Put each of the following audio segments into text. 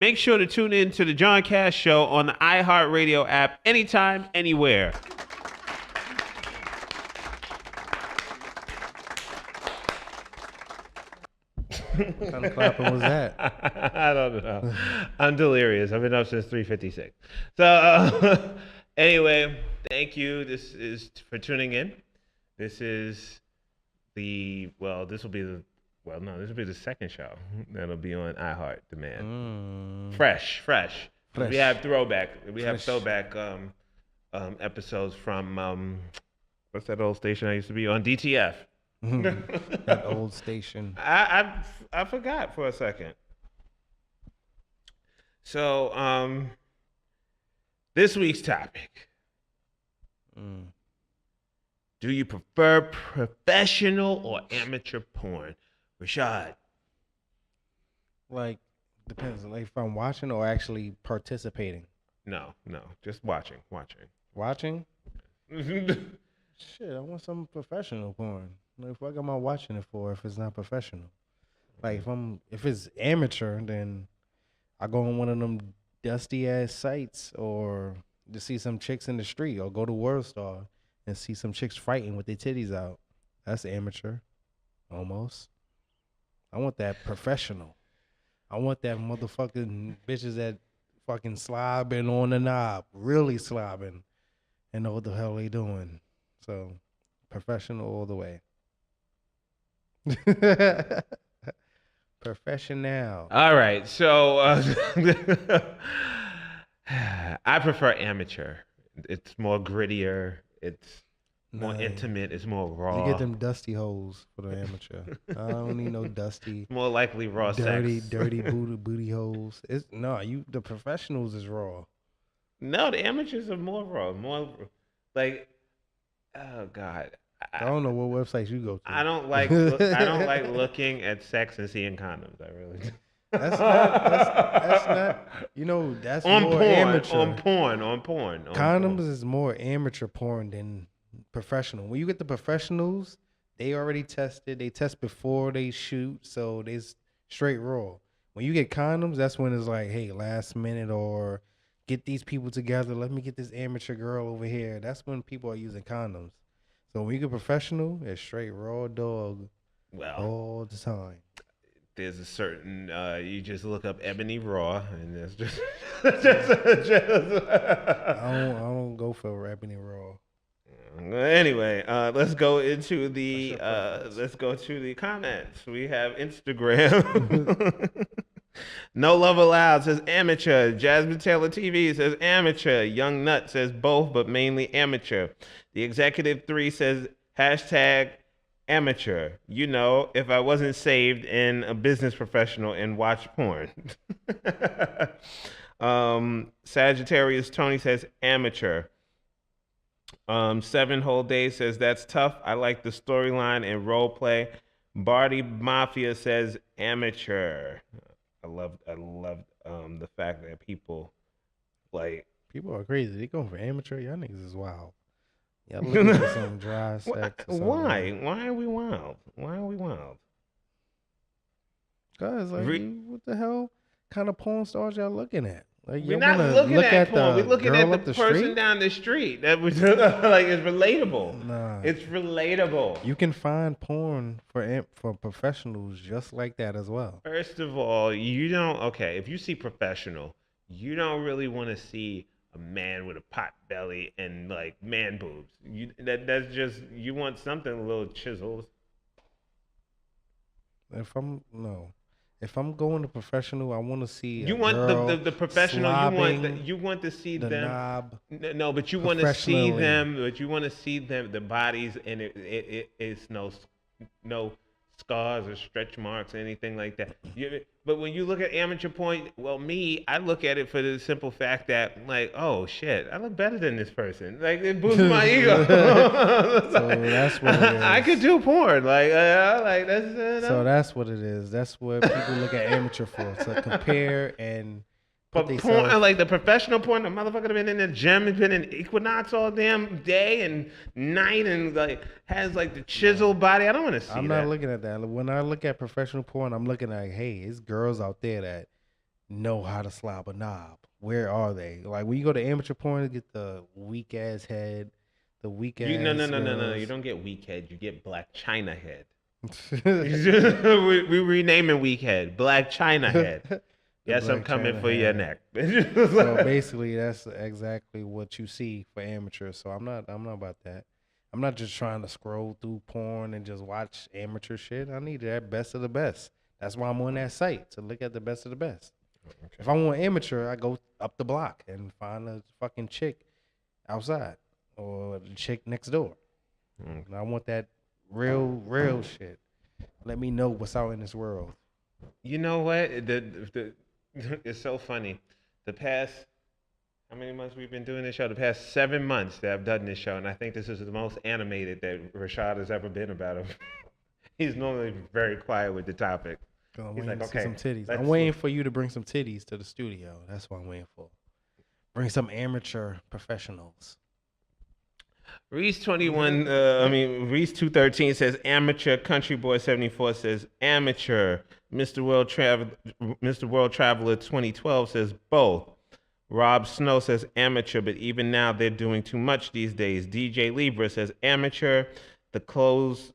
Make sure to tune in to the John Cash Show on the iHeartRadio app anytime, anywhere. What kind of clapping was that? I don't know. I'm delirious. I've been up since 3:56. So anyway, thank you. This is for tuning in. This is this will be the second show that'll be on iHeart Demand. Fresh. We have throwback episodes from what's that old station I used to be on? DTF. That old station. I forgot for a second. So this week's topic. Do you prefer professional or amateur porn? Rashad. Like, depends. Like, if I'm watching or actually participating. No, just watching. Watching? Shit, I want some professional porn. Like, what am I watching it for if it's not professional? Like, if it's amateur, then I go on one of them dusty ass sites or to see some chicks in the street, or go to WorldStar and see some chicks fighting with their titties out. That's amateur, almost. I want that professional. I want that motherfucking bitches that fucking slobbing on the knob, really slobbing, and know what the hell they doing. So, professional all the way. Professional. All right, so I prefer amateur. It's more grittier. It's more intimate. It's more raw. You get them dusty holes for the amateur. I don't need no dusty. More likely raw dirty, sex. dirty booty holes. The professionals is raw. No, the amateurs are more raw. More like, oh God. I don't know what websites you go to. I don't like looking at sex and seeing condoms. I really do. That's not. That's on more porn, amateur. on porn. Condoms is more amateur porn than professional. When you get the professionals, they already tested. They test before they shoot, so they straight raw. When you get condoms, that's when it's like, hey, last minute, or get these people together. Let me get this amateur girl over here. That's when people are using condoms. So when you get professional, it's straight raw dog all the time. There's a certain you just look up Ebony Raw and it's just I don't go for Ebony Raw. Anyway, let's go into the comments. We have Instagram. No Love Allowed says amateur. Jasmine Taylor TV says amateur. Young Nut says both, but mainly amateur. The Executive 3 says hashtag amateur. If I wasn't saved in a business professional and watched porn. Sagittarius Tony says amateur. 7 Whole Days says that's tough. I like the storyline and role play. Barty Mafia says amateur. I love the fact that people are crazy. They going for amateur. Y'all niggas is wild. Y'all looking for some dry sex. Why? Why are we wild? Guys, what the hell kind of porn stars y'all looking at? Like, we're not looking at porn. We're looking at the person down the street. That was like, it's relatable. Nah, it's relatable. You can find porn for professionals just like that as well. First of all, if you see professional, you don't really want to see a man with a pot belly and like man boobs. You want something a little chiseled. If I'm going to professional, I want to see. You want the professional. You want to see the them. Knob. No, but you want to see them. But you want to see them. The bodies, and it's no scars or stretch marks or anything like that. But when you look at amateur porn, I look at it for the simple fact that, like, oh shit, I look better than this person. Like, it boosts my ego. So that's what it is. I could do porn. That's. So that's what it is. That's what people look at amateur for, to compare and. But porn, like the professional porn, the motherfucker been in the gym, has been in Equinox all damn day and night, and like has like the chiseled body. I don't want to see that. I'm not looking at that. When I look at professional porn, I'm looking at, hey, it's girls out there that know how to slob a knob. Where are they? Like when you go to amateur porn, you get the weak ass head, the weak You no no ass no no no. You girls. don't get weak head. You get Black China head. we renaming weak head Black China head. The Yes, I'm Black coming China for your head. neck. So basically, that's exactly what you see for amateurs. So I'm not about that. I'm not just trying to scroll through porn and just watch amateur shit. I need that best of the best. That's why I'm on that site to look at the best of the best. If I want amateur, I go up the block and find a fucking chick outside or the chick next door. Mm. And I want that real shit. Let me know what's out in this world. You know what? It's so funny. The past how many months we've been doing this show? The past 7 months that I've done this show, and I think this is the most animated that Rashad has ever been about him. He's normally very quiet with the topic. 'Cause I'm He's waiting like, to see okay, some titties. let's I'm waiting for you to bring some titties to the studio. That's what I'm waiting for. Bring some amateur professionals. Reese 21. Reese 213 says amateur. Country Boy 74 says amateur. Mr. World Traveler 2012 says both. Rob Snow says amateur, but even now they're doing too much these days. DJ Libra says amateur. The clothes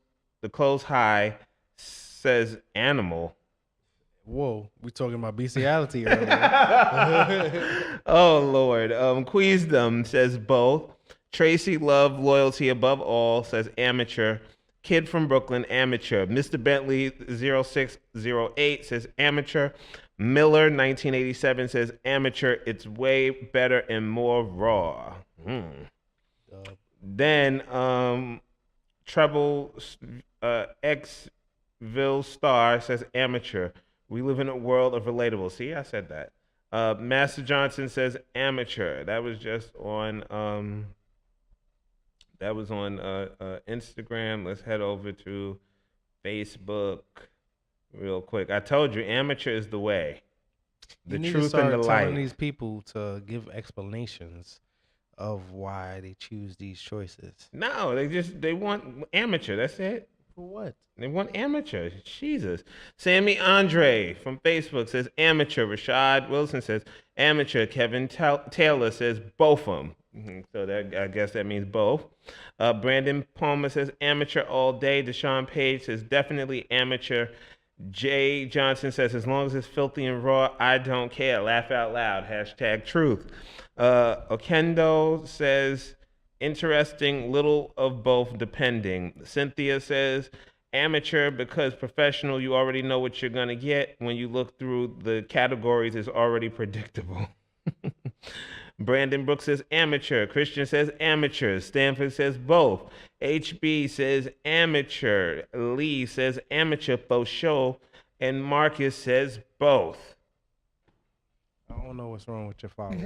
high says animal. Whoa, we talking about bestiality earlier. Oh Lord. Queasdom says both. Tracy Love Loyalty Above All says amateur. Kid from Brooklyn amateur. Mr. Bentley 0608 says amateur. Miller 1987 says amateur. It's way better and more raw. Then Treble Xville Star says amateur. We live in a world of relatable. See, I said that. Master Johnson says amateur. That was just on Instagram. Let's head over to Facebook real quick. I told you, amateur is the way. The you need truth to start and the telling light. these people to give explanations of why they choose these choices. No, they want amateur. That's it. For what? They want amateur. Jesus. Sammy Andre from Facebook says amateur. Rashad Wilson says amateur. Kevin Taylor says both of them. So that I guess that means both. Brandon Palmer says amateur all day. Deshaun Page says definitely amateur. Jay Johnson says as long as it's filthy and raw, I don't care. Laugh out loud. Hashtag truth. Okendo says interesting, little of both depending. Cynthia says amateur because professional, you already know what you're going to get. When you look through the categories, it's already predictable. Brandon Brooks says amateur. Christian says amateur. Stanford says both. HB says amateur. Lee says amateur for sure. And Marcus says both. I don't know what's wrong with your following.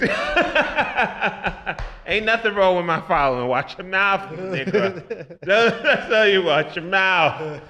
Ain't nothing wrong with my following. Watch your mouth, nigga. That's how you watch your mouth.